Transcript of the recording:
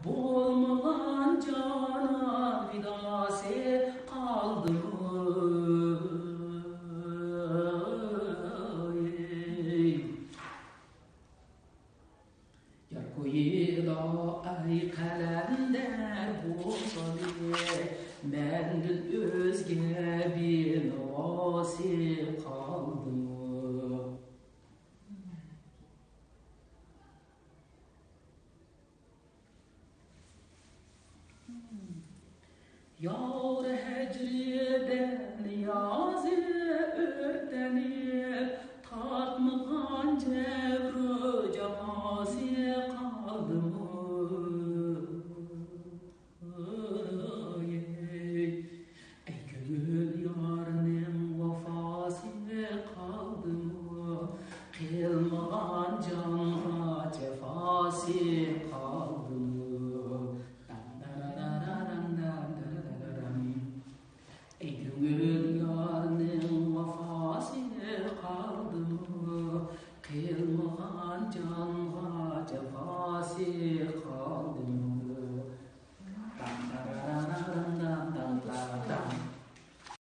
Bolmagan cana vidası kaldı mı? Yar koyda ay kalender bolsa diye mendin özge bir nasi kaldı mı? Yar hecriden yazı ötenip tartmagan cevru